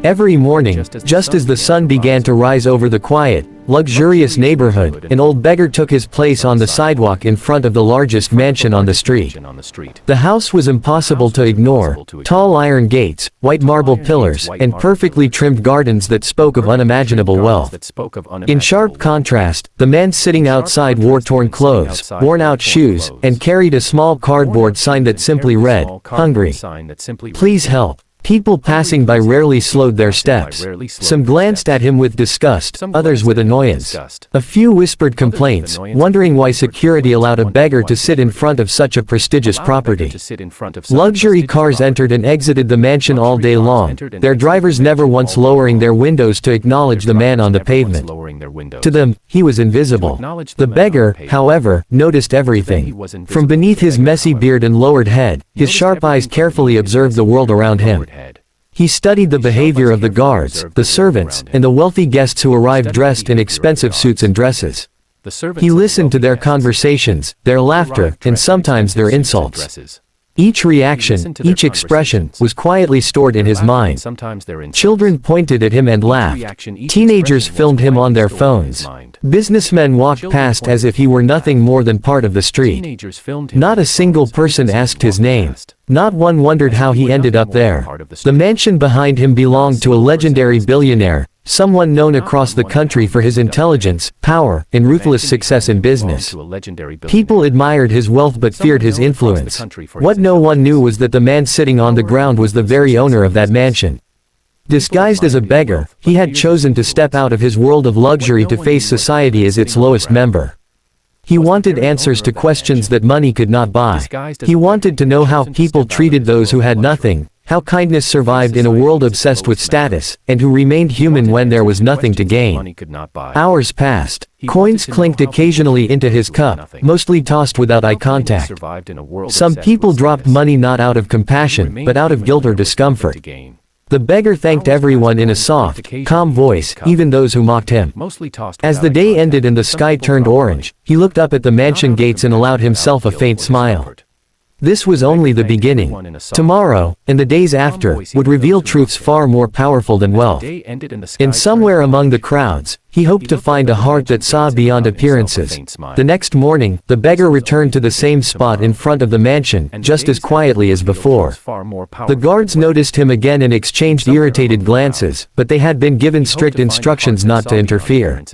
Every morning, just as the sun began to rise over the quiet, luxurious neighborhood, an old beggar took his place on the sidewalk in front of the largest mansion on the street. The house was impossible to ignore: tall iron gates, white marble pillars, and perfectly trimmed gardens that spoke of unimaginable wealth. In sharp contrast, the man sitting outside wore torn clothes, worn-out shoes, and carried a small cardboard sign that simply read, "Hungry. Please help." People passing by rarely slowed their steps. Some glanced at him with disgust, others with annoyance. A few whispered complaints, wondering why security allowed a beggar to sit in front of such a prestigious property. Luxury cars entered and exited the mansion all day long, their drivers never once lowering their windows to acknowledge the man on the pavement. To them, he was invisible. The beggar, however, noticed everything. From beneath his messy beard and lowered head, his sharp eyes carefully observed the world around him. He studied the behavior of the guards, the servants, and the wealthy guests who arrived dressed in expensive suits and dresses. He listened to their conversations, their laughter, and sometimes their insults. Each reaction, each expression, was quietly stored in his mind. Children pointed at him and laughed. Teenagers filmed him on their phones. Businessmen walked past as if he were nothing more than part of the street. Not a single person asked his name. Not one wondered how he ended up there. The mansion behind him belonged to a legendary billionaire, someone known across the country for his intelligence, power, and ruthless success in business. People admired his wealth but feared his influence. What no one knew was that the man sitting on the ground was the very owner of that mansion. Disguised as a beggar, he had chosen to step out of his world of luxury to face society as its lowest member. He wanted answers to questions that money could not buy. He wanted to know how people treated those who had nothing, how kindness survived in a world obsessed with status, and who remained human when there was nothing to gain. Hours passed. Coins clinked occasionally into his cup, mostly tossed without eye contact. Some people dropped money not out of compassion, but out of guilt or discomfort. The beggar thanked everyone in a soft, calm voice, even those who mocked him. As the day ended and the sky turned orange, he looked up at the mansion gates and allowed himself a faint smile. This was only the beginning. Tomorrow, and the days after, would reveal truths far more powerful than wealth. And somewhere among the crowds, he hoped to find a heart that saw beyond appearances. The next morning, the beggar returned to the same spot in front of the mansion, just as quietly as before. The guards noticed him again and exchanged irritated glances, but they had been given strict instructions not to interfere.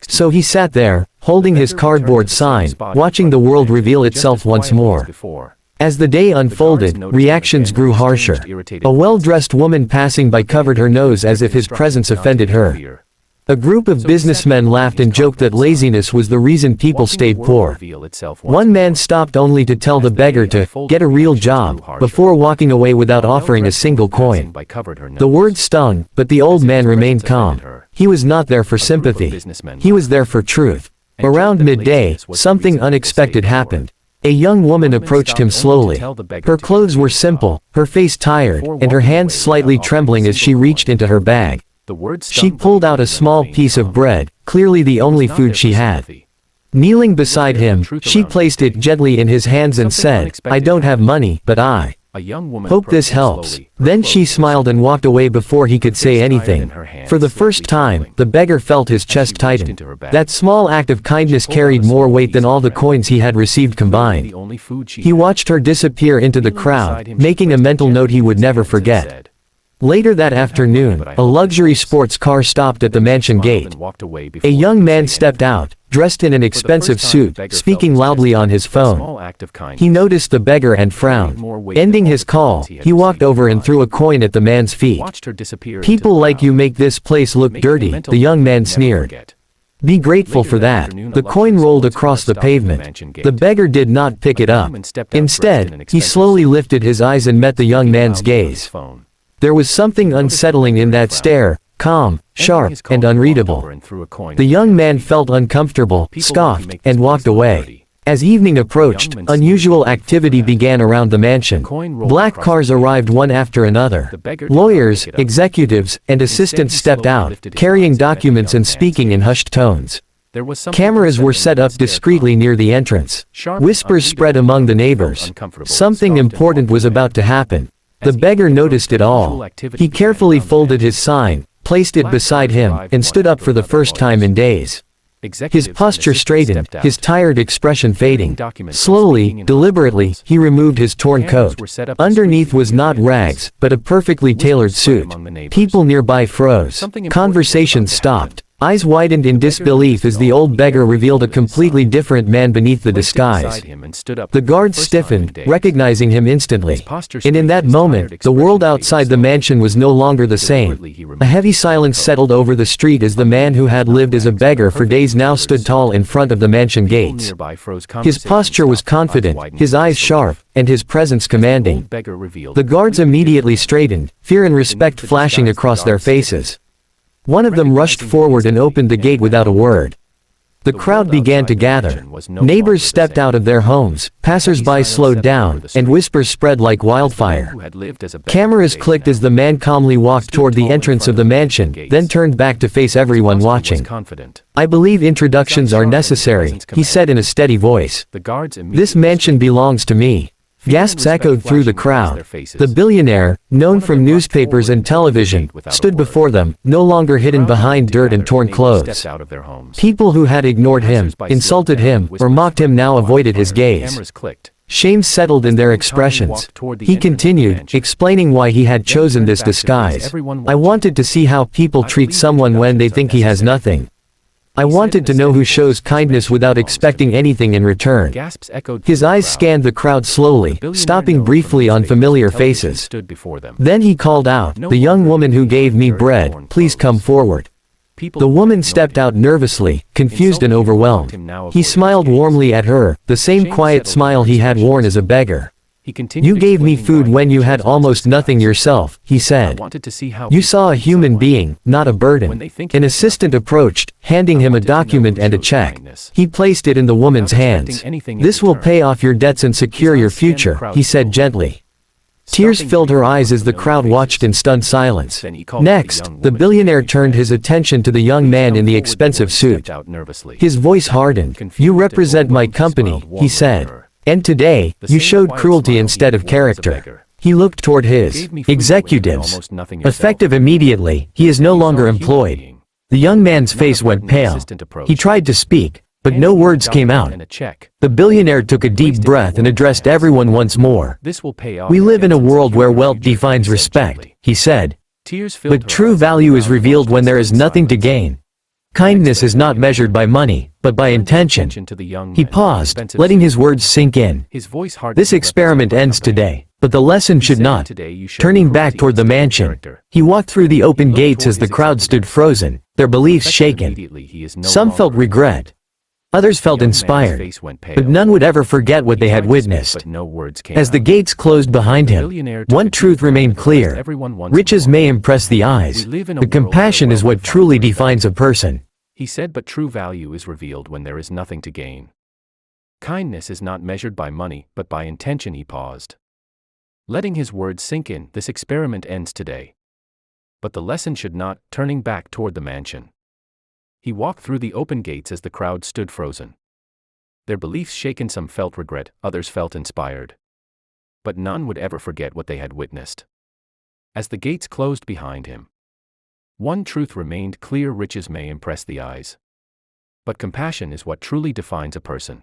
So he sat there, holding his cardboard sign, watching the world reveal itself once more. As the day unfolded, reactions grew harsher. A well-dressed woman passing by covered her nose as if his presence offended her. A group of businessmen laughed and joked that laziness was the reason people stayed poor. One man stopped only to tell the beggar to get a real job, before walking away without offering a single coin. The words stung, but the old man remained calm. He was not there for sympathy. He was there for truth. Around midday, something unexpected happened. A young woman approached him slowly. Her clothes were simple, her face tired, and her hands slightly trembling as she reached into her bag. She pulled out a small piece of bread, clearly the only food she had. Kneeling beside him, she placed it gently in his hands and said, "I don't have money, but I hope this helps." Then she smiled and walked away before he could say anything. For the first time, the beggar felt his chest tighten. That small act of kindness carried more weight than all the coins he had received combined. He watched her disappear into the crowd, making a mental note he would never forget. Later that afternoon, a luxury sports car stopped at the mansion gate. A young man stepped out, dressed in an expensive suit, speaking loudly on his phone. He noticed the beggar and frowned. Ending his call, he walked over and threw a coin at the man's feet. "People like you make this place look dirty," the young man sneered. "Be grateful for that." The coin rolled across the pavement. The beggar did not pick it up. Instead, he slowly lifted his eyes and met the young man's gaze. There was something unsettling in that stare, calm, sharp, and unreadable. The young man felt uncomfortable, scoffed, and walked away. As evening approached, unusual activity began around the mansion. Black cars arrived one after another. Lawyers, executives, and assistants stepped out, carrying documents and speaking in hushed tones. Cameras were set up discreetly near the entrance. Whispers spread among the neighbors. Something important was about to happen. The beggar noticed it all. He carefully folded his sign, placed it beside him, and stood up for the first time in days. His posture straightened, his tired expression fading. Slowly, deliberately, he removed his torn coat. Underneath was not rags, but a perfectly tailored suit. People nearby froze. Conversation stopped. Eyes widened in disbelief as the old beggar revealed a completely different man beneath the disguise. The guards stiffened, recognizing him instantly. And in that moment, the world outside the mansion was no longer the same. A heavy silence settled over the street as the man who had lived as a beggar for days now stood tall in front of the mansion gates. His posture was confident, his eyes sharp, and his presence commanding. The guards immediately straightened, fear and respect flashing across their faces. One of them rushed forward and opened the gate without a word. The crowd began to gather. Neighbors stepped out of their homes, passers-by slowed down, and whispers spread like wildfire. Cameras clicked as the man calmly walked toward the entrance of the mansion, then turned back to face everyone watching. "I believe introductions are necessary," he said in a steady voice. "This mansion belongs to me." Gasps echoed through the crowd. The billionaire, known from newspapers and television, stood before them, no longer hidden behind dirt and torn clothes. People who had ignored him, insulted him, or mocked him now avoided his gaze. Shame settled in their expressions. He continued, explaining why he had chosen this disguise. "I wanted to see how people treat someone when they think he has nothing. I wanted to know who shows kindness without expecting anything in return." His eyes scanned the crowd slowly, stopping briefly on familiar faces. Then he called out, "The young woman who gave me bread, please come forward." The woman stepped out nervously, confused and overwhelmed. He smiled warmly at her, the same quiet smile he had worn as a beggar. "You gave me food when you had almost nothing yourself," he said. "You saw a human being, not a burden." An assistant approached, handing him a document and a check. He placed it in the woman's hands. "This will pay off your debts and secure your future," he said gently. Tears filled her eyes as the crowd watched in stunned silence. Next, the billionaire turned his attention to the young man in the expensive suit. His voice hardened. "You represent my company," he said. "And today, you showed cruelty instead of character." He looked toward his executives. Effective immediately, he is no longer employed. The young man's face went pale. He tried to speak, but no words came out. The billionaire took a deep breath and addressed everyone once more. "We live in a world where wealth defines respect," he said. "But true value is revealed when there is nothing to gain. Kindness is not measured by money, but by intention." He paused, letting his words sink in. "This experiment ends today, but the lesson should not." Turning back toward the mansion, he walked through the open gates as the crowd stood frozen, their beliefs shaken. Some felt regret. Others felt inspired, but none would ever forget what they had witnessed. As the gates closed behind him, one truth remained clear. Riches may impress the eyes, but compassion is what truly defines a person. He said, but true value is revealed when there is nothing to gain. Kindness is not measured by money, but by intention. He paused. Letting his words sink in, this experiment ends today. But the lesson should not, turning back toward the mansion. He walked through the open gates as the crowd stood frozen. Their beliefs shaken, some felt regret, others felt inspired. But none would ever forget what they had witnessed. As the gates closed behind him, one truth remained clear: riches may impress the eyes, but compassion is what truly defines a person.